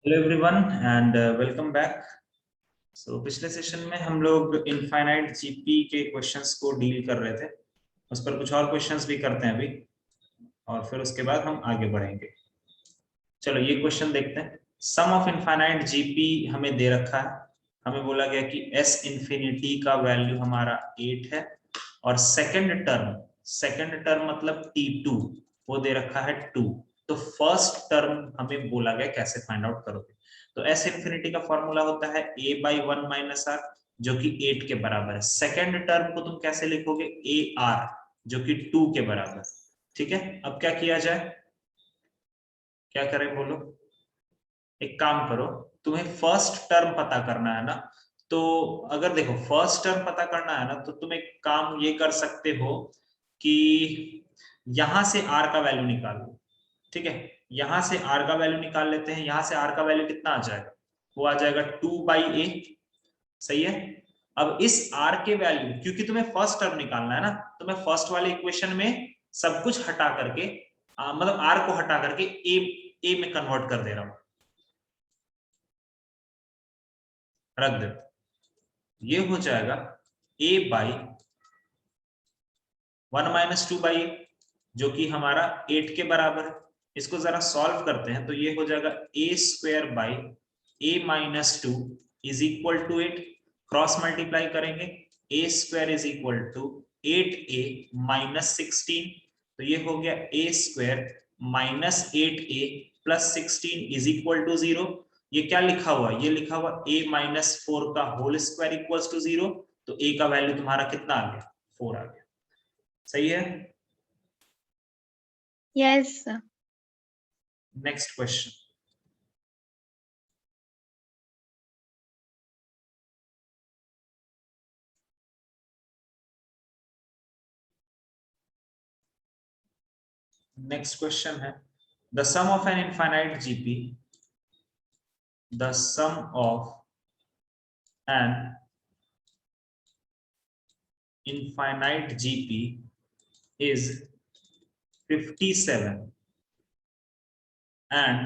Hello everyone and welcome back. पिछले session में हम लोग इनफाइनाइट जीपी के क्वेश्चंस को डील कर रहे थे। उस पर कुछ और क्वेश्चंस भी करते हैं अभी, और फिर उसके बाद हम आगे बढ़ेंगे। चलो ये क्वेश्चन देखते हैं। सम ऑफ इनफाइनाइट जीपी हमें दे रखा है। हमें बोला गया कि एस इंफिनिटी का वैल्यू हमारा 8 है, और सेकंड टर्म मतलब T2 वो दे रखा है 2। तो फर्स्ट टर्म हमें बोला गया कैसे फाइंड आउट करोगे। तो एस इंफिनिटी का फॉर्मूला होता है a बाई 1 माइनस आर, जो कि 8 के बराबर है। सेकंड टर्म को तुम कैसे लिखोगे, ए आर, जो कि 2 के बराबर। ठीक है, अब क्या किया जाए, क्या करें बोलो। एक काम करो, तुम्हें फर्स्ट टर्म पता करना है ना। तो अगर देखो फर्स्ट टर्म पता करना है ना, तो तुम एक काम ये कर सकते हो कि यहां से आर का वैल्यू निकाल लो। ठीक है, यहां से आर का वैल्यू निकाल लेते हैं। यहां से आर का वैल्यू कितना आ जाएगा, वो आ जाएगा 2/a। सही है। अब इस आर के वैल्यू, क्योंकि तुम्हें फर्स्ट टर्म निकालना है ना, तो मैं फर्स्ट वाले इक्वेशन में सब कुछ हटा करके मतलब आर को हटा करके ए में कन्वर्ट कर दे रहा हूं, रख दे। ये हो जाएगा a बाई 1 माइनस 2/a, जो कि हमारा 8 के बराबर है। इसको जरा सॉल्व करते हैं, तो ये हो जाएगा a square by a minus 2 is equal to 8। Cross multiply करेंगे, a square is equal to 8a minus 16। तो ये हो गया a square minus 8a plus 16 is equal to 0। ये क्या लिखा हुआ, ये लिखा हुआ a माइनस 4 का होल स्क्वायर इक्वल्स टू 0। तो a का वैल्यू तुम्हारा कितना आ गया, 4 आ गया। सही है। Yes sir. Next question. Next question है, the sum of an infinite GP, the sum of an infinite GP is 57 and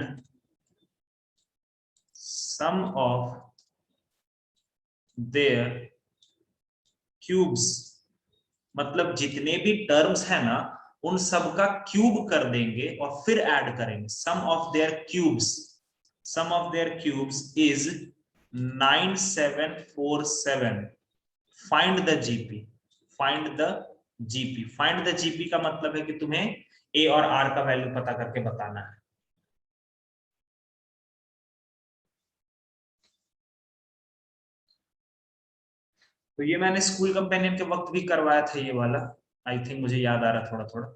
sum of their cubes, मतलब जितने भी टर्म्स है ना उन सब का क्यूब कर देंगे और फिर ऐड करेंगे। Sum of their cubes is 9747। Find the GP. Find the GP का मतलब है कि तुम्हें ए और आर का वैल्यू पता करके बताना है। तो ये मैंने स्कूल कंपेनियन के वक्त भी करवाया था ये वाला, आई थिंक मुझे याद आ रहा थोड़ा थोड़ा।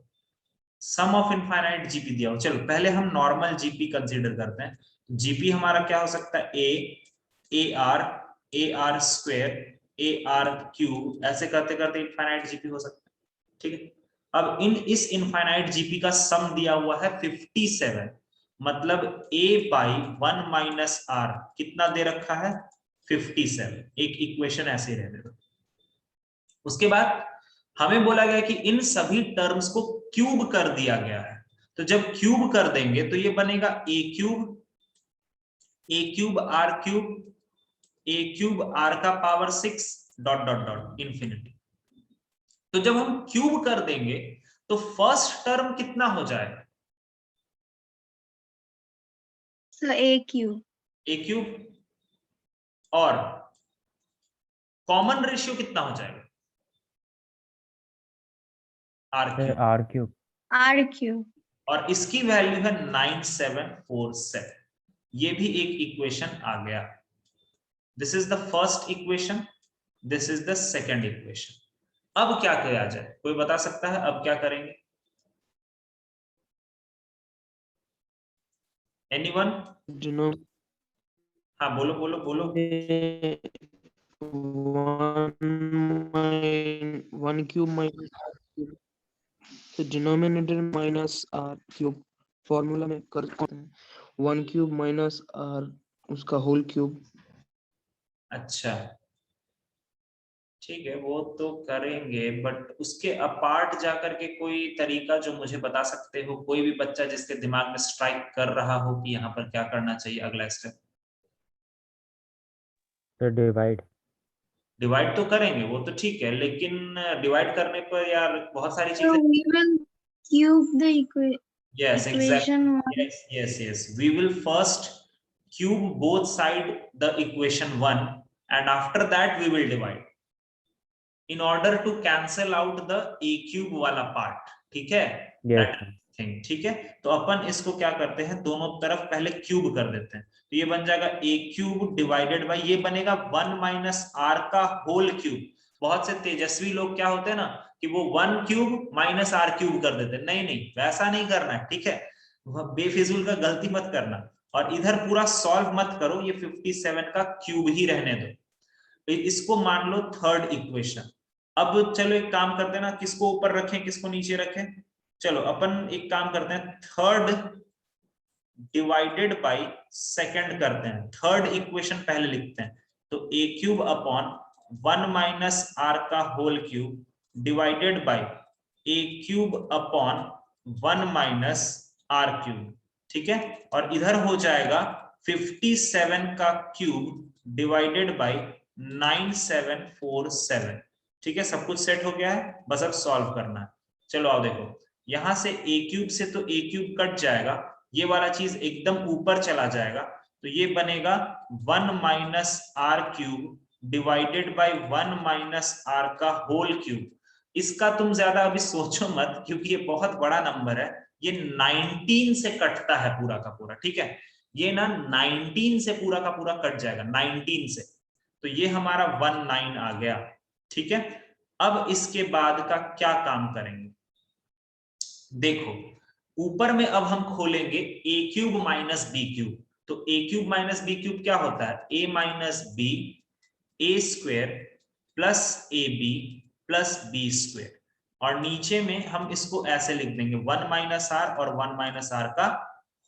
सम ऑफ इनफाइनाइट जीपी दिया हो। चलो पहले हम नॉर्मल जीपी कंसीडर करते हैं। जीपी हमारा क्या हो सकता है, A R square, A R cube, ऐसे करते करते इनफाइनाइट जीपी हो सकता है। ठीक है, अब इस इनफाइनाइट जीपी का सम दिया हुआ है 57, मतलब a बाई 1 माइनस आर कितना दे रखा है, 57। एक इक्वेशन ऐसे रहने दो। उसके बाद हमें बोला गया कि इन सभी टर्म्स को क्यूब कर दिया गया है। तो जब क्यूब कर देंगे तो ये बनेगा ए क्यूब आर का power 6 dot dot dot infinity. तो जब हम क्यूब कर देंगे तो फर्स्ट टर्म कितना हो जाएगा, सर ए क्यूब, और कॉमन रेशियो कितना हो जाएगा, आर क्यूब। और इसकी वैल्यू है 9747। ये भी एक इक्वेशन आ गया। This is the first equation, this is the second equation. अब क्या किया जाए, कोई बता सकता है अब क्या करेंगे, एनीवन? हाँ बोलो बोलो बोलो। 1 क्यूब माइनस आर क्यूब, तो denominator minus r cube formula में करते हैं। 1 क्यूब माइनस आर उसका होल क्यूब। अच्छा ठीक है, वो तो करेंगे, बट उसके अपार्ट जाकर के कोई तरीका जो मुझे बता सकते हो, कोई भी बच्चा जिसके दिमाग में स्ट्राइक कर रहा हो कि यहाँ पर क्या करना चाहिए अगला स्टेप? तो डिवाइड। डिवाइड तो करेंगे, वो तो ठीक है, लेकिन डिवाइड करने पर यार बहुत सारी So चीजें। we will cube the Yes, equation exactly. one. Yes. We will first cube both side the equation 1 and after that we will divide in order to cancel out the a cube वाला part. ठीक है? Yes thing, ठीक है। तो अपन इसको क्या करते हैं, दोनों तरफ पहले क्यूब कर देते हैं। तो ये बन जाएगा a क्यूब डिवाइडेड बाई, ये बनेगा 1 माइनस r का होल क्यूब। बहुत से तेजस्वी लोग क्या होते हैं ना कि वो 1 क्यूब माइनस r क्यूब कर देते हैं। नहीं, वैसा नहीं करना है, ठीक है। बेफिजूल का गलती मत करना, और इधर पूरा सॉल्व मत करो, ये 57 का क्यूब ही रहने दो। तो इसको मान लो थर्ड इक्वेशन। अब चलो एक काम करते हैं ना, किसको ऊपर रखें किसको नीचे रखें। चलो अपन एक काम करते हैं, थर्ड डिवाइडेड बाय सेकंड करते हैं। थर्ड इक्वेशन पहले लिखते हैं, तो a cube upon 1 minus r का whole cube divided by a cube upon 1 minus r cube, ठीक है। और इधर हो जाएगा 57 का क्यूब डिवाइडेड बाय 9747, ठीक है। सब कुछ सेट हो गया है, बस अब सॉल्व करना है। चलो आओ देखो, यहां से a क्यूब से तो a क्यूब कट जाएगा, ये वाला चीज एकदम ऊपर चला जाएगा, तो ये बनेगा 1 minus r cube divided by 1 minus r का होल क्यूब। इसका तुम ज्यादा अभी सोचो मत, क्योंकि ये बहुत बड़ा नंबर है, ये 19 से कटता है पूरा का पूरा, ठीक है। ये ना 19 से पूरा का पूरा कट जाएगा, 19 से, तो ये हमारा 19 आ गया, ठीक है। अब इसके बाद का क्या काम करेंगे, देखो ऊपर में अब हम खोलेंगे a cube minus b cube. तो a cube minus b cube क्या होता है, a minus b a square plus a b plus b square, और नीचे में हम इसको ऐसे लिख देंगे 1 माइनस आर और 1 माइनस आर का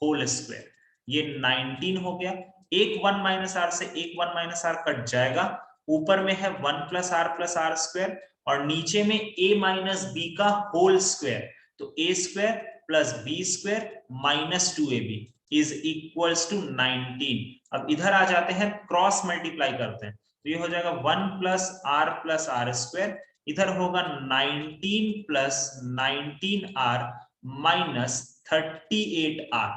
होल स्क्वायर। ये 19 हो गया। एक 1 माइनस आर से एक 1 माइनस आर कट जाएगा, ऊपर में है 1 प्लस आर स्क्वायर, और नीचे में a माइनस बी का होल स्क्वायर, तो a square plus b square minus 2ab is equals to 19। अब इधर आ जाते हैं, क्रॉस मल्टीप्लाई करते हैं, तो ये हो जाएगा 1 प्लस आर स्क्वायर, इधर होगा 19 plus 19r minus 38r,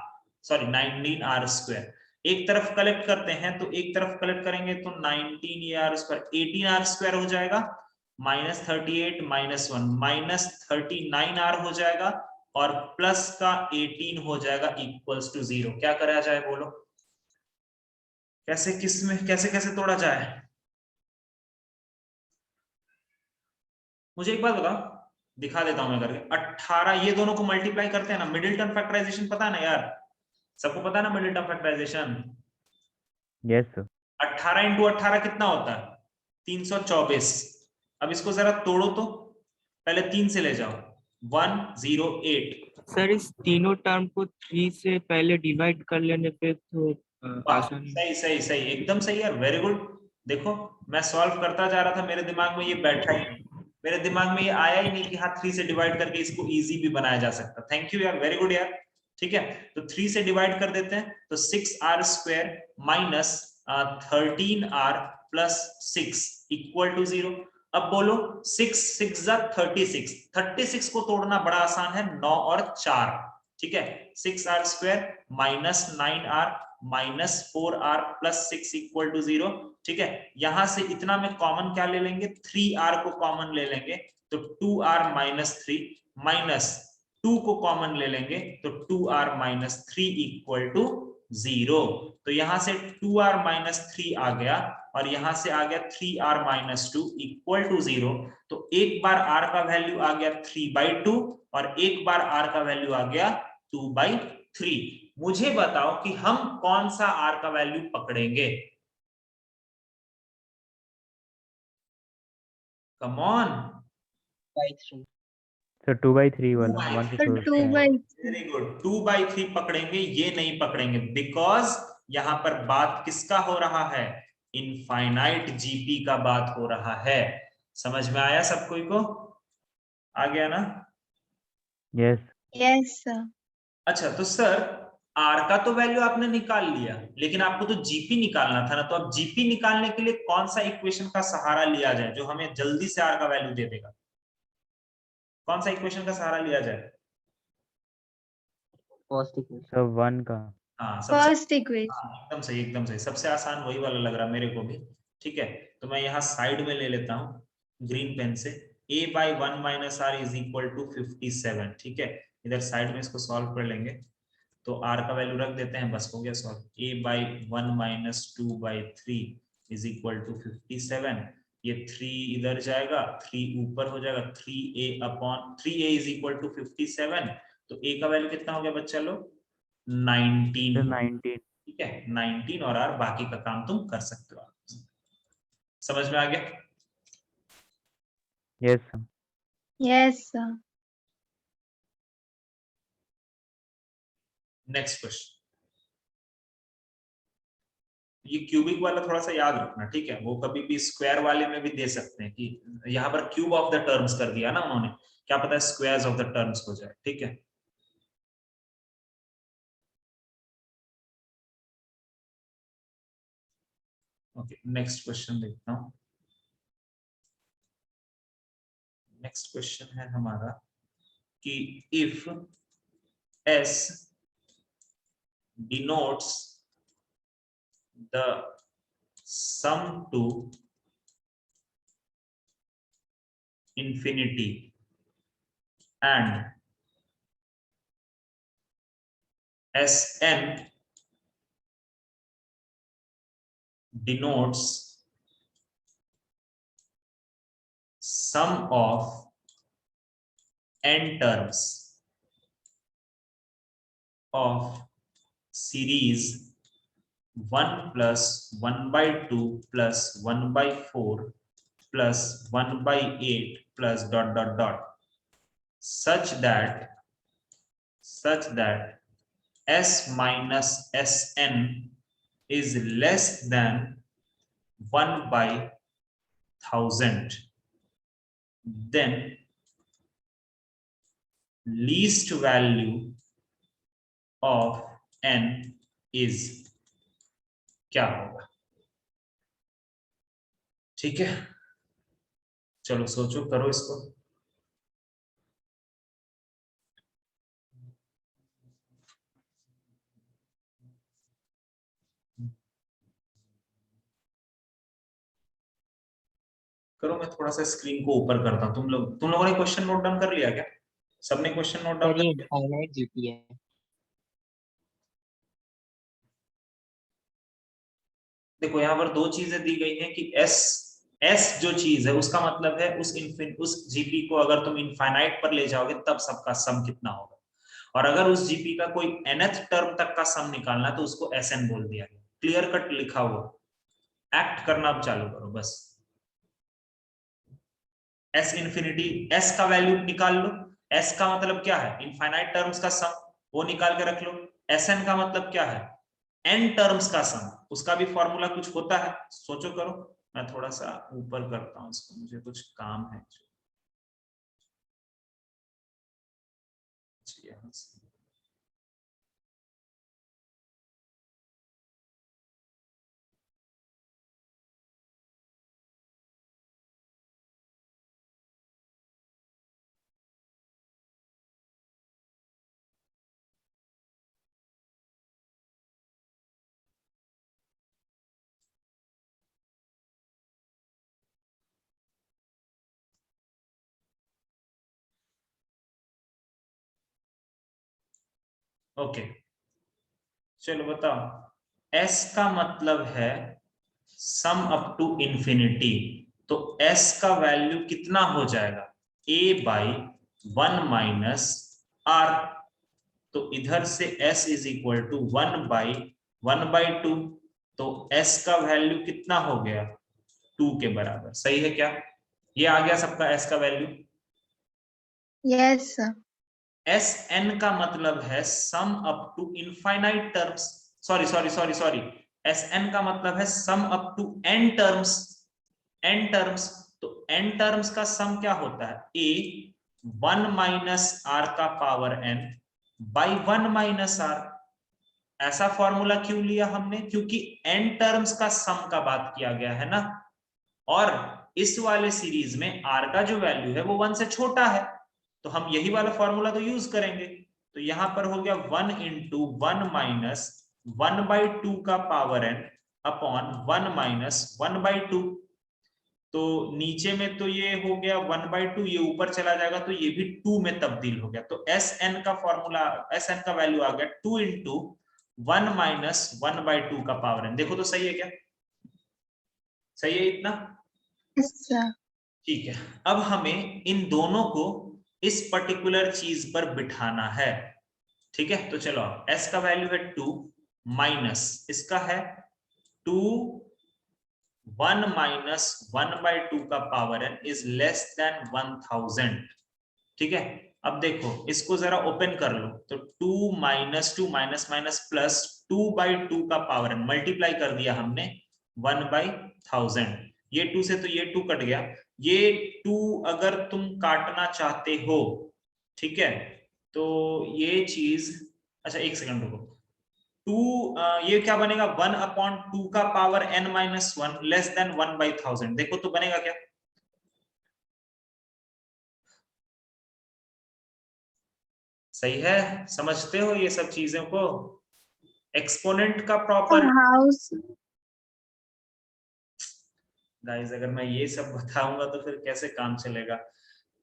sorry 19r square. एक तरफ कलेक्ट करते हैं, तो एक तरफ कलेक्ट करेंगे तो 19 ये आर स्क्वायर 18r स्क्वायर हो जाएगा, माइनस 38 माइनस 1 माइनस 39r हो जाएगा, और प्लस का 18 हो जाएगा इक्वल्स टू 0। क्या करा जाए बोलो, कैसे किसमें कैसे कैसे तोड़ा जाए, मुझे एक बात बताओ, दिखा देता हूं मैं करके। 18 ये दोनों को मल्टीप्लाई करते हैं ना, मिडिल टर्म फैक्टराइजेशन पता है ना यार, सबको पता है ना middle term factorization. Yes sir. 18 into 18 कितना होता है, 324। अब इसको जरा तोड़ो तो, पहले 3 से ले जाओ, 108। सर इस तीनों टर्म को 3 से पहले डिवाइड कर लेने पे तो आसानी। सही एकदम सही यार, वेरी गुड। देखो मैं सॉल्व करता जा रहा था, मेरे दिमाग में ये बैठा ही नहीं, मेरे दिमाग में ये आया ही नहीं कि हाँ 3 से डिवाइड करके इसको इजी भी बनाया जा सकता। थैंक यू यार, वेरी गुड यार। ठीक है, तो 3 से डिवाइड कर देते हैं, तो 6r square minus 13r plus 6 equal to 0। अब बोलो 6 जा 36, 36 को तोड़ना बड़ा आसान है, 9 और 4, ठीक है। 6r square minus 9r minus 4r plus 6 equal to 0, ठीक है। यहां से इतना में कॉमन क्या ले लेंगे, 3r को कॉमन ले लेंगे, तो 2r माइनस 3 माइनस 2 को कॉमन ले लेंगे, तो 2r माइनस 3 इक्वल टू 0। तो यहां से 2r माइनस 3 आ गया, और यहां से आ गया 3r माइनस 2 इक्वल टू 0। तो एक बार r का वैल्यू आ गया 3/2, और एक बार r का वैल्यू आ गया 2/3। मुझे बताओ कि हम कौन सा r का वैल्यू पकड़ेंगे, कम ऑन। सर 2/3 वाला 1 से छोड़ तो 2/3 वेरी गुड, 2/3 पकड़ेंगे, ये नहीं पकड़ेंगे, बिकॉज यहां पर बात किसका हो रहा है, इनफाइनाइट जीपी का बात हो रहा है। समझ में आया सब कोई को? आ गया ना? Yes. Yes, sir. अच्छा, तो सर आर का तो वैल्यू आपने निकाल लिया, लेकिन आपको तो जीपी निकालना था ना, तो अब जीपी निकालने के लिए कौन सा इक्वेशन का सहारा लिया जाए जो हमें जल्दी से आर का वैल्यू दे देगा? कौन सा इक्वेशन का सहारा लिया जाए? First equation. So 1 का. हाँ, सबसे First equation. हाँ, एकदम सही, एकदम सही, सबसे आसान वही वाला लग रहा मेरे को भी। ठीक है, तो मैं यहाँ साइड में ले लेता हूँ ग्रीन पेन से, a by 1 minus r is equal to 57। ठीक है, इधर साइड में इसको सॉल्व कर लेंगे, तो r का वैल्यू रख देते हैं, बस हो गया solve. a by 1 minus 2 by 3 is equal to 57। ये 3 इधर जाएगा, 3 ऊपर हो जाएगा, 3a upon 3a is equal to 57। तो a का वैल्यू कितना हो गया बच्चा लोग? 19। So 19. ठीक है, 19 और r, बाकी का काम तुम कर सकते हो। समझ में आ गया? Yes, sir. Yes, sir. Next question, ये क्यूबिक वाला थोड़ा सा याद रखना, ठीक है? वो कभी भी स्क्वायर वाले में भी दे सकते हैं कि यहाँ पर क्यूब ऑफ द टर्म्स कर दिया ना उन्होंने, क्या पता है स्क्वायर्स ऑफ द टर्म्स हो जाए। ठीक है, ओके, नेक्स्ट क्वेश्चन देखता हूँ। नेक्स्ट क्वेश्चन है हमारा कि if s denotes the sum to infinity and Sn denotes sum of n terms of series 1 plus 1 by 2 plus 1 by 4 plus 1 by 8 plus dot dot dot, such that s minus sn is less than 1 by 1000, then least value of n is क्या होगा? ठीक है, चलो सोचो, करो इसको। करो, मैं थोड़ा सा स्क्रीन को ऊपर करता हूँ। तुम लोगों ने क्वेश्चन नोट डाउन कर लिया क्या? सबने क्वेश्चन नोट डाउन कर लिया? इनफाइनाइट जीपी है। देखो यहाँ पर दो चीजें दी गई हैं कि एस जो चीज है उसका मतलब है उस जीपी को अगर तुम इनफाइनाइट पर ले जाओगे तब सबका सम कितना होगा, और अगर उस जीपी का कोई nth टर्म तक का सम निकालना तो उसको एसएन बोल दिया गया। क्लियर कट लिखा हुआ, एक्ट करना अब चालू करो बस। एस इन्फिनिटी, एस का वैल्यू निकाल लो। एस का मतलब क्या है? इनफाइनाइट टर्म्स का सम, वो निकाल के रख लो। एसएन का मतलब क्या है? एन टर्म्स का सम, उसका भी फॉर्मूला कुछ होता है, सोचो करो। मैं थोड़ा सा ऊपर करता हूं इसको, मुझे कुछ काम है। यहाँ से ओके, चलो बताओ। एस का मतलब है सम अप टू इंफिनिटी, तो एस का वैल्यू कितना हो जाएगा? a by 1 minus r. तो इधर से s इज इक्वल टू 1/2, तो s का वैल्यू कितना हो गया? 2 के बराबर। सही है क्या? ये आ गया सबका s का value. Yes, sir. S n का मतलब है sum up to infinite terms, sorry, s n का मतलब है sum up to n terms. तो n टर्म्स का सम क्या होता है, a 1 माइनस r का power n by 1 minus r। ऐसा फॉर्मूला क्यों लिया हमने, क्योंकि n टर्म्स का सम का बात किया गया है ना, और इस वाले सीरीज में r का जो वैल्यू है वो 1 से छोटा है, तो हम यही वाला फॉर्मूला तो यूज करेंगे। तो यहां पर हो गया 1 इंटू 1 माइनस 1/2 का पावर n अपॉन 1 माइनस 1/2। तो नीचे में तो ये हो गया 1/2, ये ऊपर चला जाएगा तो ये भी 2 में तब्दील हो गया। तो Sn का फॉर्मूला, Sn का वैल्यू आ गया 2 इंटू 1 माइनस 1/2 का पावर n। देखो तो सही है क्या, सही है इतना? Yes, sir. ठीक है, अब हमें इन दोनों को इस पर्टिकुलर चीज पर बिठाना है। ठीक है, तो चलो s का वैल्यू है 2 माइनस इसका है 2 1 माइनस 1/2 का power n is less than 1000। ठीक है, अब देखो इसको जरा ओपन कर लो, तो 2 माइनस 2 माइनस माइनस प्लस 2/2 का पावर n मल्टीप्लाई कर दिया हमने 1/1000। ये 2 से तो ये 2 कट गया, ये 2 अगर तुम काटना चाहते हो, ठीक है, तो ये चीज, अच्छा एक सेकंड रुको, 2 ये क्या बनेगा 1/2 का power n minus 1 less than 1/1000। देखो तो बनेगा क्या, सही है? समझते हो ये सब चीजों को, एक्सपोनेंट का प्रॉपर House. गाइस, अगर मैं ये सब बताऊंगा तो फिर कैसे काम चलेगा।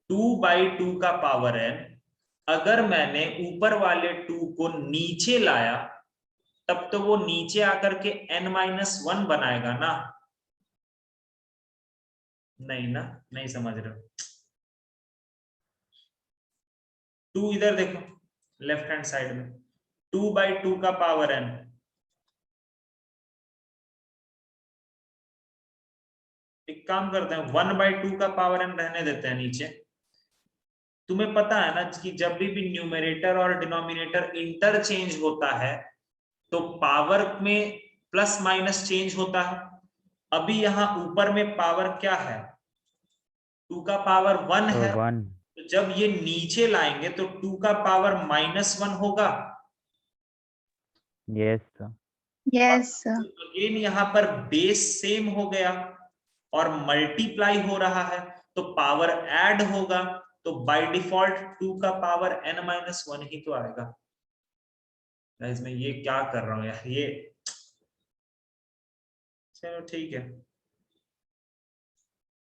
2/2 का पावर n, अगर मैंने ऊपर वाले 2 को नीचे लाया तब तो वो नीचे आकर के n-1 बनाएगा ना, नहीं ना, नहीं समझ रहे हो। 2 इधर देखो लेफ्ट हैंड साइड में, 2/2 का पावर n, एक काम करते हैं 1/2 का पावर n रहने देते हैं नीचे। तुम्हें पता है ना कि जब भी न्यूमरेटर और डिनोमिनेटर इंटरचेंज होता है तो पावर में प्लस माइनस चेंज होता है। अभी यहां ऊपर में पावर क्या है, 2 का पावर 1 है, 1 तो जब ये नीचे लाएंगे तो 2 का पावर -1 होगा। yes sir Yes, sir. Again यहाँ पर बेस सेम हो गया और मल्टीप्लाई हो रहा है तो पावर ऐड होगा, तो बाय डिफॉल्ट 2 का पावर n-1 ही तो आएगा। गाइस मैं ये क्या कर रहा हूँ यार, ये चलो ठीक है,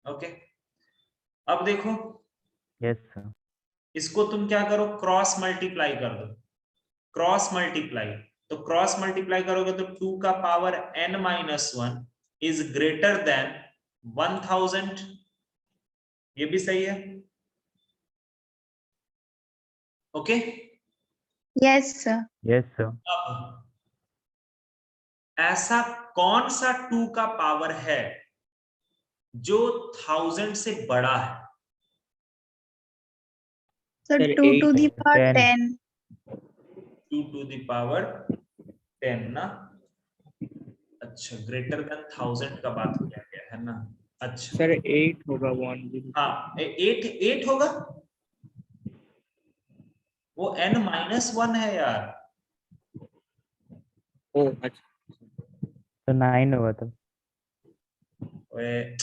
ओके। अब देखो yes sir इसको तुम क्या करो, क्रॉस मल्टीप्लाई कर दो, क्रॉस मल्टीप्लाई। तो क्रॉस मल्टीप्लाई करोगे तो 2 का power n-1 is greater than 1000। ये भी सही है, okay. Yes, sir. yes sir अब ऐसा कौन सा 2 का पावर है जो 1000 से बड़ा है? So Sir, 2 to 8. the power 10 10. 2 to the power 10 ना, अच्छा ग्रेटर देन 1000 का बात किया गया है ना, अच्छा Sir, 8 होगा 1. हाँ 8 होगा, वो n-1 है यार। Oh, अच्छा. तो 9 होगा तो ओए,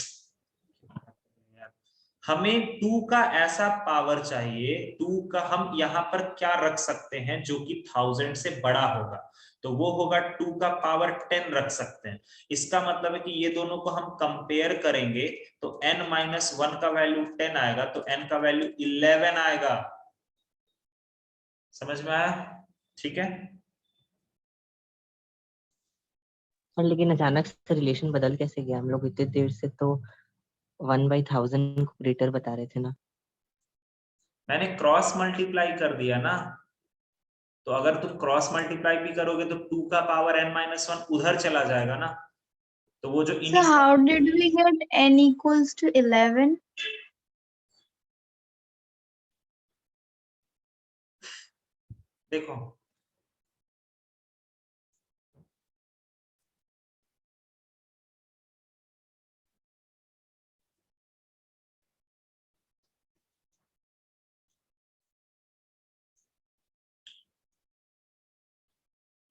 हमें 2 का ऐसा पावर चाहिए, 2 का हम यहाँ पर क्या रख सकते हैं जो कि 1000 से बड़ा होगा, तो वो होगा 2 का पावर 10 रख सकते हैं। इसका मतलब है कि ये दोनों को हम कंपेयर करेंगे तो n-1 का वैल्यू 10 आएगा, तो n का वैल्यू 11 आएगा। समझ में आया? ठीक है, पर लेकिन अचानक से रिलेशन बदल कैसे गया? हम लोग इतनी देर से तो 1/1000 को ग्रेटर बता रहे थे ना। मैंने क्रॉस मल्टीप्लाई कर दिया ना, तो अगर तुम क्रॉस मल्टीप्लाई भी करोगे तो 2 का पावर n-1 उधर चला जाएगा ना, तो वो जो So initial, how did we get n equals to 11? देखो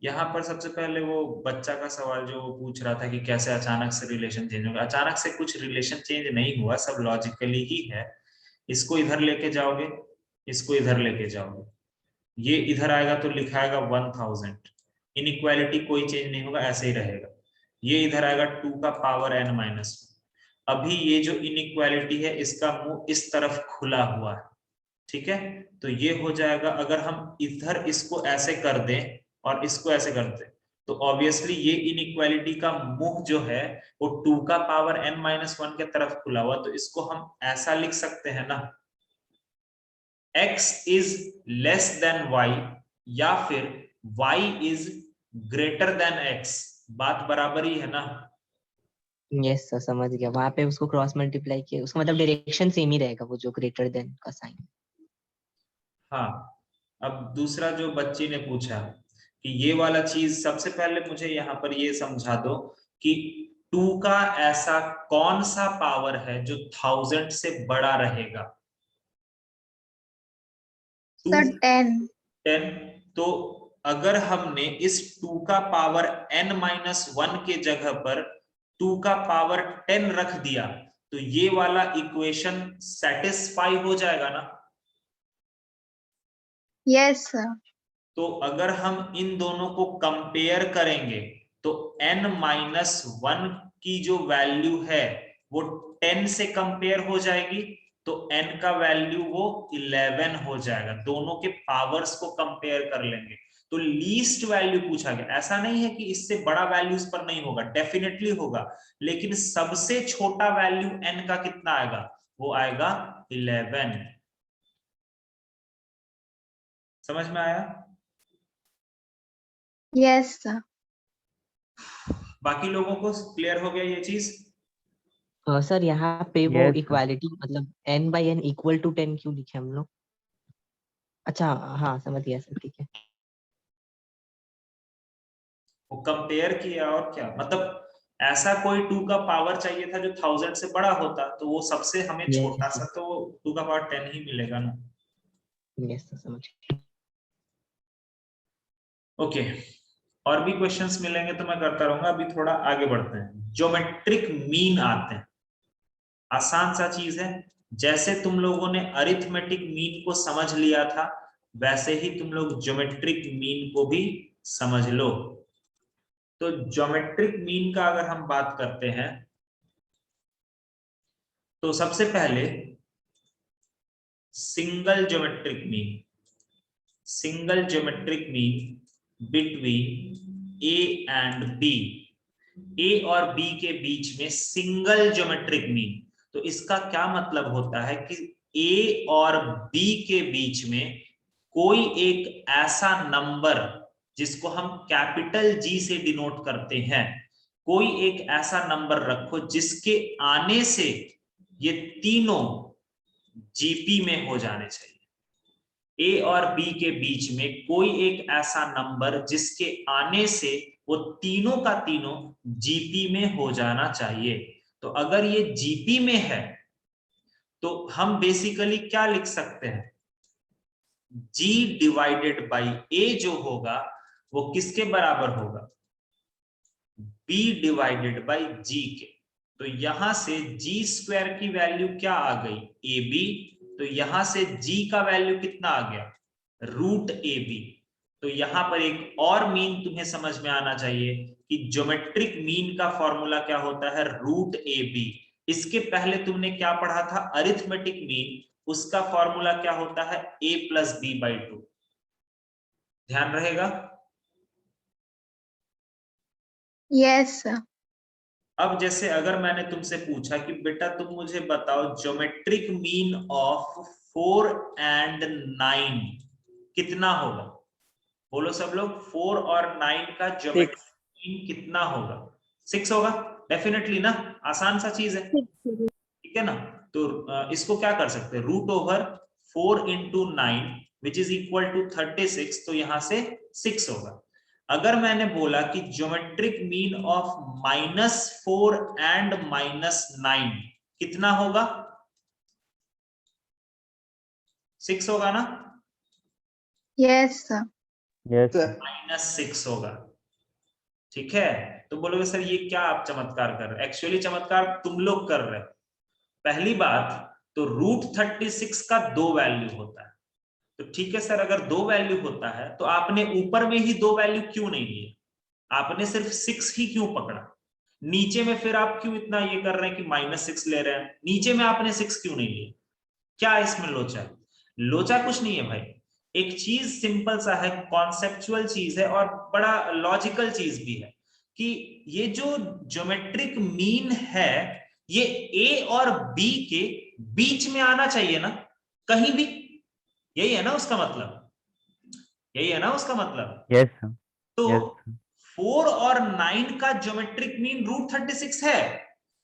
यहाँ पर सबसे पहले वो बच्चा का सवाल जो वो पूछ रहा था कि कैसे अचानक से रिलेशन चेंज होगा, अचानक से कुछ रिलेशन चेंज नहीं हुआ, सब लॉजिकली ही है। इसको इधर लेके जाओगे, इसको इधर लेके जाओगे, ये इधर आएगा तो लिखाएगा 1000, इनइक्वालिटी कोई चेंज नहीं होगा, ऐसे ही रहेगा। ये इधर आएगा 2 का पावर n माइनस। अभी ये जो इनइक्वालिटी है इसका मुंह इस तरफ खुला हुआ है, ठीक है। तो ये हो जाएगा, अगर हम इधर इसको ऐसे कर दें और इसको ऐसे कर दें तो ऑब्वियसली ये इनइक्वालिटी का मुंह जो है वो 2 का पावर n माइनस 1 के तरफ खुला हुआ, तो इसको हम ऐसा लिख सकते हैं ना, x is less than y या फिर y is greater than x। बात बराबर ही है ना। यस सर, समझ गया। वहां पे उसको क्रॉस मल्टीप्लाई किया, उसका मतलब डायरेक्शन सेम ही रहेगा, वो जो ग्रेटर देन का साइन। हाँ, अब दूसरा जो बच्ची ने पूछा कि ये वाला चीज, सबसे पहले मुझे यहाँ पर ये समझा दो कि 2 का ऐसा कौन सा पावर है जो 1000 से बड़ा रहेगा। सर 10। 10। तो अगर हमने इस 2 का पावर n माइनस 1 के जगह पर 2 का पावर 10 रख दिया तो ये वाला इक्वेशन सेटिस्फाई हो जाएगा ना। Yes sir. तो अगर हम इन दोनों को कंपेयर करेंगे तो n माइनस 1 की जो वैल्यू है वो 10 से कंपेयर हो जाएगी, तो n का वैल्यू वो 11 हो जाएगा। दोनों के पावर्स को कंपेयर कर लेंगे तो लीस्ट वैल्यू पूछा गया। ऐसा नहीं है कि इससे बड़ा वैल्यू इस पर नहीं होगा, डेफिनेटली होगा, लेकिन सबसे छोटा वैल्यू n का कितना आएगा, वो आएगा 11। समझ में आया? Yes sir. बाकी लोगों को क्लियर हो गया ये चीज? सर यहाँ पे वो Yes, sir. इक्वालिटी मतलब n/n इक्वल टू 10 क्यों लिखे हम लोग? अच्छा हाँ, समझ गया सर, ठीक है। वो कंपेयर किया और क्या, मतलब ऐसा कोई 2 का पावर चाहिए था जो 1000 से बड़ा होता, तो वो सबसे हमें Yes, छोटा sir. सा, तो 2 का पावर 10 ही मिलेगा ना। यस सर, समझ गया। ओके, और भी क्वेश्चंस मिलेंगे तो मैं करता रहूंगा। अभी थोड़ा आगे बढ़ते हैं, ज्योमेट्रिक मीन आते हैं। आसान सा चीज है, जैसे तुम लोगों ने अरिथमेटिक मीन को समझ लिया था वैसे ही तुम लोग ज्योमेट्रिक मीन को भी समझ लो। तो ज्योमेट्रिक मीन का अगर हम बात करते हैं तो सबसे पहले single geometric mean between A and B, A और बी के बीच में सिंगल ज्योमेट्रिक मीन। तो इसका क्या मतलब होता है कि ए और बी के बीच में कोई एक ऐसा नंबर जिसको हम कैपिटल जी से डिनोट करते हैं, कोई एक ऐसा नंबर रखो जिसके आने से ये तीनों जीपी में हो जाने चाहिए। ए और बी के बीच में कोई एक ऐसा नंबर जिसके आने से वो तीनों का तीनों जीपी में हो जाना चाहिए। तो अगर ये जीपी में है तो हम बेसिकली क्या लिख सकते हैं, G डिवाइडेड बाई A जो होगा वो किसके बराबर होगा, B डिवाइडेड बाई G के। तो यहां से G स्क्वायर की वैल्यू क्या आ गई, AB। तो यहां से G का वैल्यू कितना आ गया, रूट AB। तो यहां पर एक और मीन तुम्हें समझ में आना चाहिए कि ज्योमेट्रिक मीन का फॉर्मूला क्या होता है, रूट AB। इसके पहले तुमने क्या पढ़ा था, अरिथमेटिक मीन, उसका फॉर्मूला क्या होता है, a प्लस बी बाई 2। ध्यान रहेगा। Yes sir. अब जैसे अगर मैंने तुमसे पूछा कि बेटा तुम मुझे बताओ ज्योमेट्रिक मीन ऑफ 4 एंड 9 कितना होगा, बोलो सब लोग, 4 और 9 का ज्योमेट्रिक मीन कितना होगा, 6 होगा डेफिनेटली ना, आसान सा चीज है, ठीक है ना। तो इसको क्या कर सकते हैं, root over 4 into 9 which is equal to 36, तो यहां से 6 होगा। अगर मैंने बोला कि ज्योमेट्रिक मीन ऑफ -4 एंड -9 कितना होगा, 6 होगा ना। Yes sir. Yes. -6 होगा। ठीक है, तो बोलोगे सर ये क्या आप चमत्कार कर रहे हो? एक्चुअली चमत्कार तुम लोग कर रहे हो। पहली बात तो √36 का 2 वैल्यू होता है, तो ठीक है सर, अगर 2 वैल्यू होता है तो आपने ऊपर में ही 2 वैल्यू क्यों नहीं लिए? आपने सिर्फ 6 ही क्यों पकड़ा? नीचे में फिर आप क्यों इतना ये कर रहे हैं कि -6 ले रहे हैं? नीचे में आपने 6 क्यों नहीं लिए? क्या इसमें लोचा? लोचा कुछ नहीं है भाई, एक चीज सिंपल सा है, कॉन्सेप्चुअल चीज है और बड़ा लॉजिकल चीज भी है कि ये जो ज्योमेट्रिक मीन है ये ए और बी के बीच में आना चाहिए ना, कहीं भी। यही है ना उसका मतलब? यही है ना उसका मतलब? Yes, sir. तो Yes, sir. 4 और 9 का ज्योमेट्रिक मीन √36 है।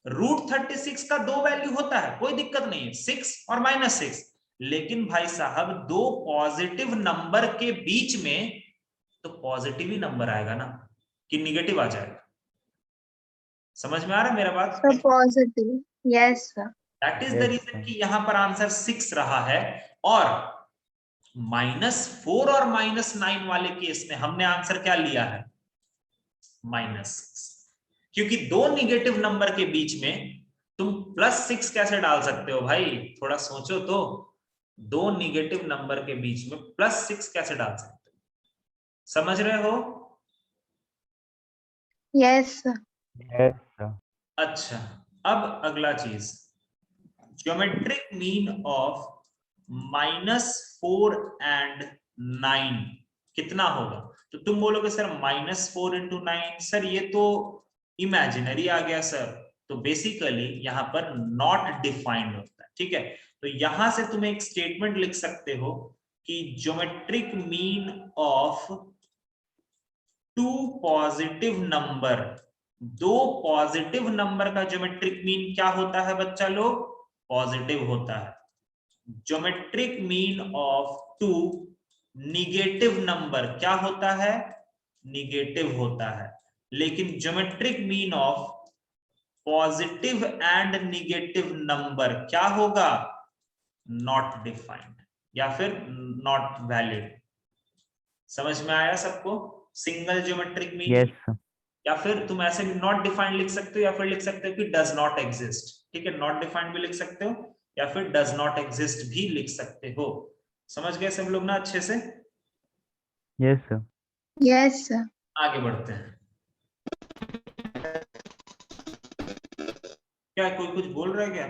√36 का 2 वैल्यू होता है, कोई दिक्कत नहीं है, 6 और -6। लेकिन भाई साहब 2 पॉजिटिव नंबर के बीच में तो पॉजिटिव ही नंबर आएगा ना, कि निगेटिव आ जाएगा? समझ में आ रहा है मेरा बात? So positive. Yes, sir. That is the Yes, reason sir. कि यहां पर आंसर 6 रहा है। और -4 और -9 वाले केस में हमने आंसर क्या लिया है? -6, क्योंकि 2 निगेटिव नंबर के बीच में तुम +6 कैसे डाल सकते हो भाई? थोड़ा सोचो तो, 2 निगेटिव नंबर के बीच में +6 कैसे डाल सकते हो? समझ रहे हो? Yes, sir. Yes, sir. अच्छा, अब अगला चीज, ज्योमेट्रिक मीन ऑफ -4 एंड 9 कितना होगा? तो तुम बोलोगे सर -4 × 9, सर ये तो इमेजिनरी आ गया सर। तो बेसिकली यहां पर नॉट डिफाइंड होता है, ठीक है। तो यहां से तुम एक स्टेटमेंट लिख सकते हो कि geometric mean of 2 positive number, 2 positive number का ज्योमेट्रिक मीन क्या होता है बच्चा लोग? पॉजिटिव होता है। Geometric mean of 2 negative number क्या होता है? निगेटिव होता है। लेकिन geometric mean of positive and negative number क्या होगा? नॉट डिफाइंड या फिर नॉट वैलिड। समझ में आया सबको? Single geometric mean, Yes, sir. या फिर तुम ऐसे भी नॉट डिफाइंड लिख सकते हो, या फिर लिख सकते हो कि डज नॉट एग्जिस्ट। ठीक है, नॉट डिफाइंड भी लिख सकते हो या फिर डज नॉट एग्जिस्ट भी लिख सकते हो। समझ गए सब लोग ना अच्छे से? Yes, sir. Yes, sir. आगे बढ़ते हैं। क्या कोई कुछ बोल रहा है क्या?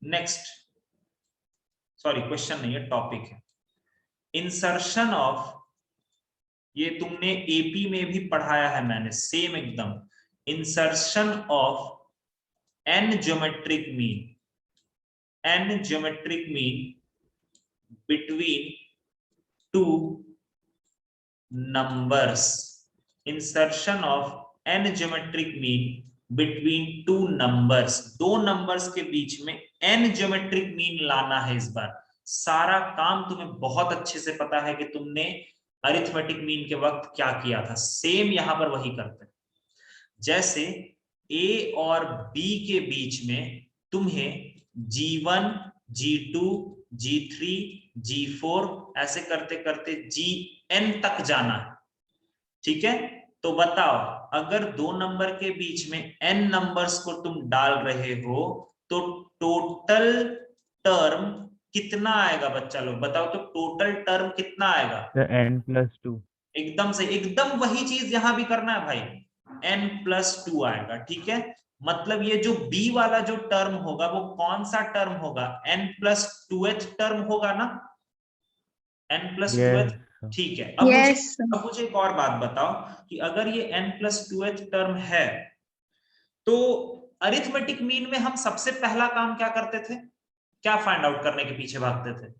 नेक्स्ट, सॉरी क्वेश्चन नहीं है, टॉपिक है। इंसर्शन ऑफ, ये तुमने एपी में भी पढ़ाया है मैंने, सेम एकदम। Insertion of n geometric mean, n geometric mean between 2 numbers, insertion of n geometric mean between 2 numbers, 2 numbers के बीच में n geometric mean लाना है। इस बार सारा काम तुम्हें बहुत अच्छे से पता है कि तुमने अरिथमेटिक मीन के वक्त क्या किया था, सेम यहां पर वही करते हैं। जैसे a और b के बीच में तुम्हें G1, G2, G3, G4 ऐसे करते करते Gn तक जाना है, ठीक है। तो बताओ, अगर 2 नंबर के बीच में n नंबर्स को तुम डाल रहे हो तो टोटल टर्म कितना आएगा बच्चा लोग? बताओ तो टोटल टर्म कितना आएगा? The n+2. एकदम से, एकदम वही चीज यहां भी करना है भाई, n+2 आएगा, ठीक है। मतलब ये जो b वाला जो टर्म होगा वो कौन सा टर्म होगा? n+2th टर्म होगा ना, n+2th। Yes, sir. ठीक है, अब Yes, sir. मुझे एक और बात बताओ कि अगर ये n+2th टर्म है तो अरिथमेटिक मीन में हम सबसे पहला काम क्या करते थे? क्या फाइंड आउट करने के पीछे भागते थे?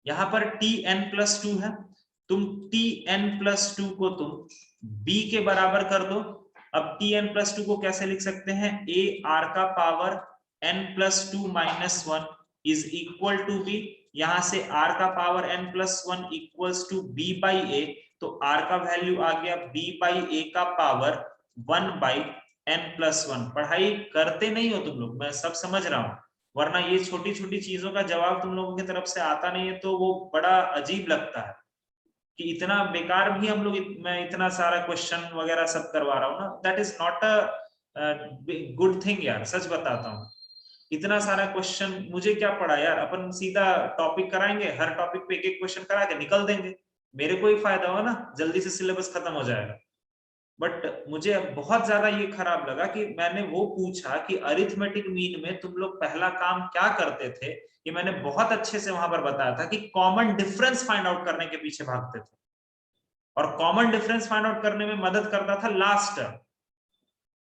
यहां पर Tn+2 है, तुम Tn+2 को तुम b के बराबर कर दो। अब Tn+2 को कैसे लिख सकते हैं? a r का power n+2 - 1 is equal to b, यहाँ से r का power n plus 1 equals to b by a, तो r का वैल्यू आ गया b बाई a का पावर 1 बाई n प्लस 1। पढ़ाई करते नहीं हो तुम लोग, मैं सब समझ रहा हूँ, वरना ये छोटी छोटी चीजों का जवाब तुम लोगों की तरफ से आता नहीं है तो वो बड़ा अजीब लगता है कि इतना बेकार भी हम लोग मैं इतना सारा क्वेश्चन वगैरह सब करवा रहा हूँ ना, that is not a good thing यार, सच बताता हूँ। इतना सारा क्वेश्चन मुझे क्या पड़ा यार, अपन सीधा टॉपिक कराएंगे, हर टॉपिक पे एक एक क्वेश्चन करा के निकल देंगे, मेरे को ही फायदा हो ना, जल्दी से सिलेबस खत्म हो जाएगा। बट मुझे बहुत ज्यादा ये खराब लगा कि मैंने वो पूछा कि अरिथमेटिक मीन में तुम लोग पहला काम क्या करते थे, कि मैंने बहुत अच्छे से वहां पर बताया था कि कॉमन डिफरेंस फाइंड आउट करने के पीछे भागते थे, और कॉमन डिफरेंस फाइंड आउट करने में मदद करता था लास्ट टर्म।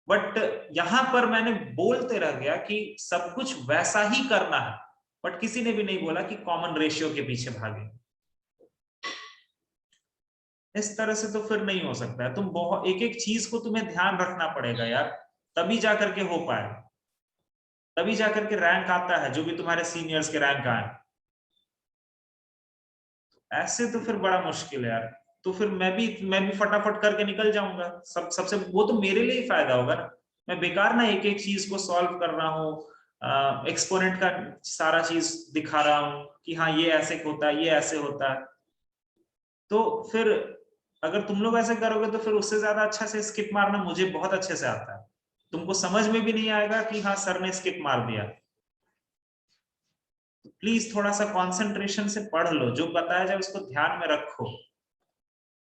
बट यहां पर मैंने बोलते रह गया कि सब कुछ वैसा ही करना है, बट किसी ने भी नहीं बोला कि कॉमन रेशियो के पीछे भागे। इस तरह से तो फिर नहीं हो सकता है, तुम बहुत एक एक चीज को तुम्हें ध्यान रखना पड़ेगा यार, तभी जाकर के हो पाए, तभी जाकर के रैंक आता है, जो भी तुम्हारे सीनियर्स के रैंक आए। ऐसे तो फिर बड़ा मुश्किल है यार, तो फिर मैं भी फटाफट करके निकल जाऊंगा, सबसे वो तो मेरे लिए ही फायदा होगा ना, मैं बेकार ना एक एक चीज को सॉल्व कर रहा हूँ, एक्सपोनेंट का सारा चीज दिखा रहा हूँ कि हाँ ये ऐसे होता है, ये ऐसे होता है। तो फिर अगर तुम लोग ऐसे करोगे तो फिर उससे ज्यादा अच्छा से स्किप मारना मुझे बहुत अच्छे से आता है, तुमको समझ में भी नहीं आएगा कि हाँ सर ने स्किप मार दिया। तो प्लीज थोड़ा सा कंसंट्रेशन से पढ़ लो, जो बताया जाए उसको ध्यान में रखो।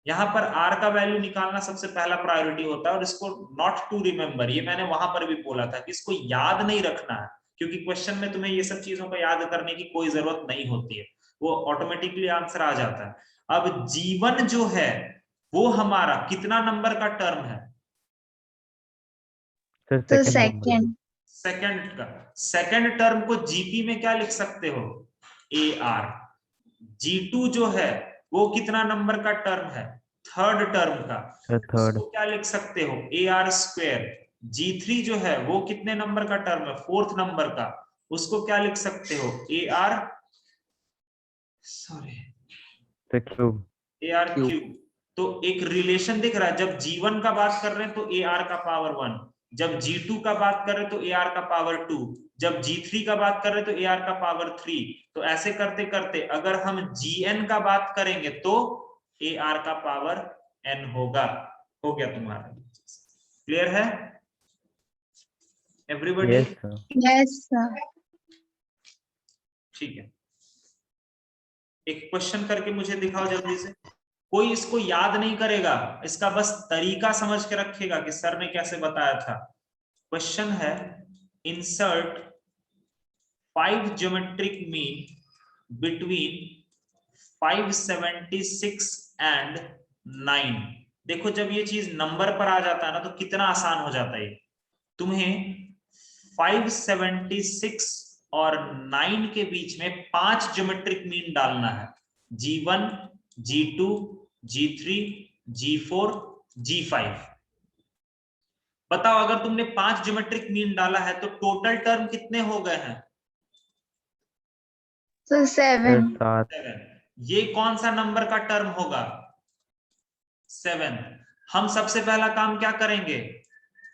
यहाँ पर r का वैल्यू निकालना सबसे पहला प्रायोरिटी होता है, और इसको नॉट टू रिमेम्बर, ये मैंने वहां पर भी बोला था कि इसको याद नहीं रखना है, क्योंकि क्वेश्चन में तुम्हें ये सब चीजों को याद करने की कोई जरूरत नहीं होती है, वो ऑटोमेटिकली आंसर आ जाता है। अब जीवन जो है वो हमारा कितना नंबर का टर्म है? सर तो सेकंड नंबर। सेकंड। सेकंड का। सेकंड टर्म को जीपी में क्या लिख सकते हो? AR। G2 जो है वो कितना नंबर का टर्म है? थर्ड टर्म का, सर थर्ड। उसको क्या लिख सकते हो? AR square. G3 जो है वो कितने नंबर का टर्म है? फोर्थ नंबर का, उसको क्या लिख सकते हो? AR cube. क्यूब। तो एक रिलेशन दिख रहा है, जब G1 का बात कर रहे हैं तो AR का पावर 1, जब G2 का बात कर रहे हैं तो AR का पावर 2, जब G3 का बात कर रहे हैं तो AR का पावर 3। तो ऐसे करते करते अगर हम Gn का बात करेंगे तो AR का पावर n होगा। हो गया तुम्हारा, क्लियर है everybody? Yes sir. Yes sir. ठीक है, एक क्वेश्चन करके मुझे दिखाओ जल्दी से। कोई इसको याद नहीं करेगा, इसका बस तरीका समझ के रखेगा कि सर ने कैसे बताया था। क्वेश्चन है, insert 5 geometric mean between 576 and 9। देखो जब ये चीज नंबर पर आ जाता है ना तो कितना आसान हो जाता है। तुम्हें 576 और 9 के बीच में 5 ज्योमेट्रिक मीन डालना है, G1, G2, G3, G4, G5। बताओ अगर तुमने 5 ज्योमेट्रिक मीन डाला है तो टोटल टर्म कितने हो गए हैं? तो सर 7। 7। 7। ये कौन सा नंबर का टर्म होगा? 7। हम सबसे पहला काम क्या करेंगे?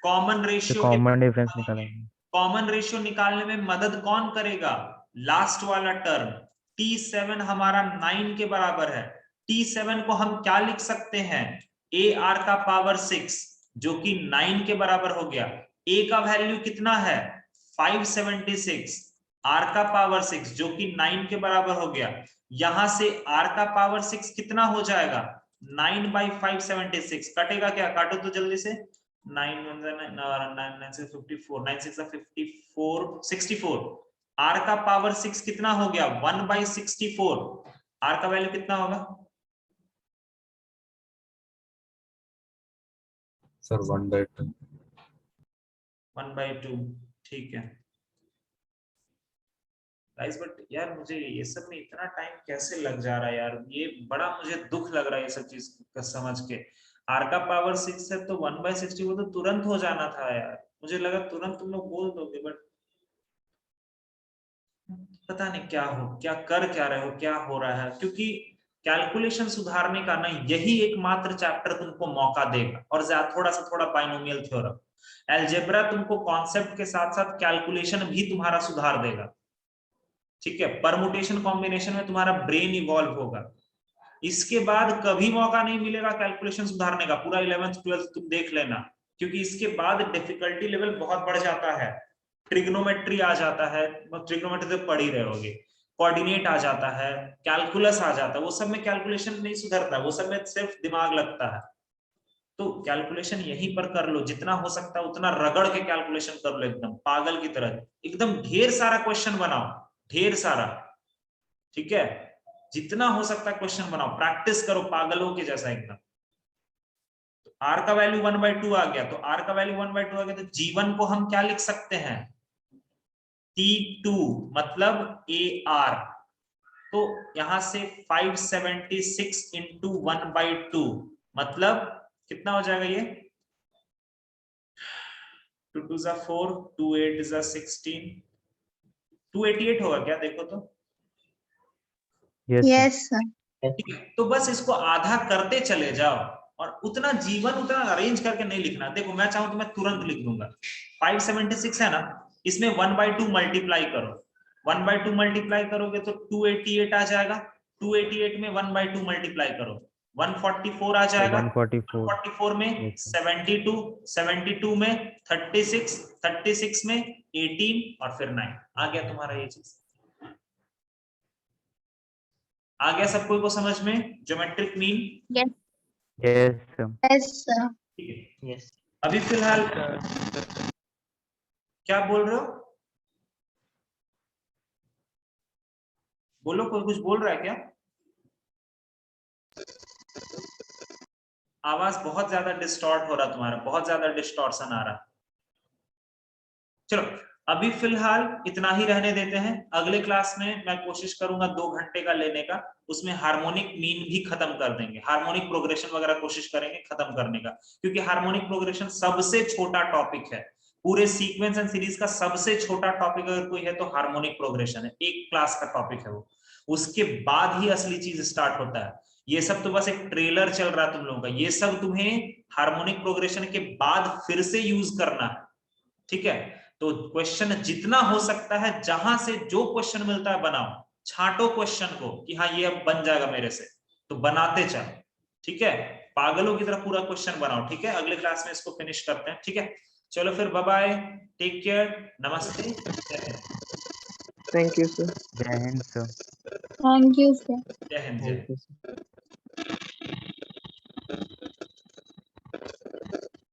कॉमन रेशियो के, कॉमन डिफरेंस निकालेंगे। कॉमन रेशियो निकालने में मदद कौन करेगा? लास्ट वाला टर्म। T7 हमारा 9 के बराबर है, T7 को हम क्या लिख सकते हैं? AR का पावर 6 जो कि 9 के बराबर हो गया। A का वैल्यू कितना है? 576, R का पावर 6 जो कि 9 के बराबर हो गया। यहां से R का पावर 6 कितना हो जाएगा? 9 बाई 576, कटेगा क्या? काटो तो जल्दी से। 9 9 6 54, 9 6 54, 64। R का पावर 6 कितना हो गया? 1 बाई 64। R का वैल्यू कितना होगा सर? 1/2। 1/2। ठीक है गाइस, बट यार मुझे ये सब में इतना टाइम कैसे लग जा रहा है यार, ये बड़ा मुझे दुख लग रहा है ये सब चीज का समझ के। R का पावर 6 है तो 1/64 तो तुरंत हो जाना था यार, मुझे लगा तुरंत तुम लोग बोल दोगे, बट पता नहीं क्या कर क्या रहे हो, क्या हो रहा है, क्योंकि कैलकुलेशन सुधारने का ना यही एकमात्र चैप्टर तुमको मौका देगा, और थोड़ा बाइनोमियल थ्योरम। अलजेब्रा तुमको कॉन्सेप्ट के साथ साथ कैलकुलेशन भी तुम्हारा सुधार देगा, ठीक है। परमुटेशन कॉम्बिनेशन में तुम्हारा ब्रेन इवॉल्व होगा। इसके बाद कभी मौका नहीं मिलेगा कैलकुलेशन सुधारने का, पूरा 11th 12th तुम देख लेना, क्योंकि इसके बाद डिफिकल्टी लेवल बहुत बढ़ जाता है। ट्रिग्नोमेट्री आ जाता है, ट्रिग्नोमेट्री तो पढ़ ही रहे होगे, कोऑर्डिनेट आ जाता है, कैलकुलस आ जाता है, वो सब में कैलकुलेशन नहीं सुधरता, वो सब में सिर्फ दिमाग लगता है। तो कैलकुलेशन यहीं पर कर लो, जितना हो सकता है उतना रगड़ के कैलकुलेशन कर लो, एकदम पागल की तरह, एकदम ढेर सारा क्वेश्चन बनाओ, ढेर सारा, ठीक है। जितना हो सकता है क्वेश्चन बनाओ, प्रैक्टिस करो पागलों के जैसा एकदम। तो आर का वैल्यू 1/2 आ गया, तो आर का वैल्यू 1/2 आ गया, तो G1 को हम क्या लिख सकते हैं, T2 मतलब AR। तो यहां से 576 इंटू 1/2 मतलब कितना हो जाएगा ये, 2 2 जा 4, 2 8 जा 16, 288 होगा क्या, देखो तो। Yes, sir. Yes, sir. तो बस इसको आधा करते चले जाओ, और उतना जीवन उतना अरेंज करके नहीं लिखना। देखो मैं चाहूं तो मैं तुरंत लिख दूंगा, 576 है ना, इसमें 1/2 मल्टीप्लाई करो, 1/2 मल्टीप्लाई करोगे तो 288 आ जाएगा, 288 में 1/2 मल्टीप्लाई करो, 144 आ जाएगा, 144. 144 में Yes, sir. 72, 72 में 36, 36 में 18 और फिर 9 आ गया तुम्हारा ये चीज। आ गया सब कोई को समझ में, geometric mean. Yes. Yes, sir. Yes, sir. ठीक है, यस अभी फिलहाल क्या बोल रहे हो, बोलो, कोई कुछ बोल रहा है क्या? आवाज बहुत ज्यादा डिस्टॉर्ट हो रहा तुम्हारा, बहुत ज्यादा डिस्टॉर्शन आ रहा। चलो अभी फिलहाल इतना ही रहने देते हैं, अगले क्लास में मैं कोशिश करूंगा 2 घंटे का लेने का, उसमें हार्मोनिक मीन भी खत्म कर देंगे, हार्मोनिक प्रोग्रेशन वगैरह कोशिश करेंगे खत्म करने का, क्योंकि हार्मोनिक प्रोग्रेशन सबसे छोटा टॉपिक है, पूरे सीक्वेंस एंड सीरीज का सबसे छोटा टॉपिक अगर कोई है तो हार्मोनिक प्रोग्रेशन है, एक क्लास का टॉपिक है वो। उसके बाद ही असली चीज स्टार्ट होता है, ये सब तो बस एक ट्रेलर चल रहा है तुम लोगों का, ये सब तुम्हें हार्मोनिक प्रोग्रेशन के बाद फिर से यूज करना है, ठीक है। तो क्वेश्चन जितना हो सकता है, जहां से जो क्वेश्चन मिलता है बनाओ, छांटो क्वेश्चन को कि हाँ ये अब बन जाएगा मेरे से, तो बनाते चलो, ठीक है। पागलों की तरह पूरा क्वेश्चन बनाओ, ठीक है। अगले क्लास में इसको फिनिश करते हैं, ठीक है। चलो फिर बाय बाय, टेक केयर, नमस्ते, जय Hind. Thank you, sir. Jai Hind, sir. Thank you, sir. जय हिंद, जय हिंद। Thank you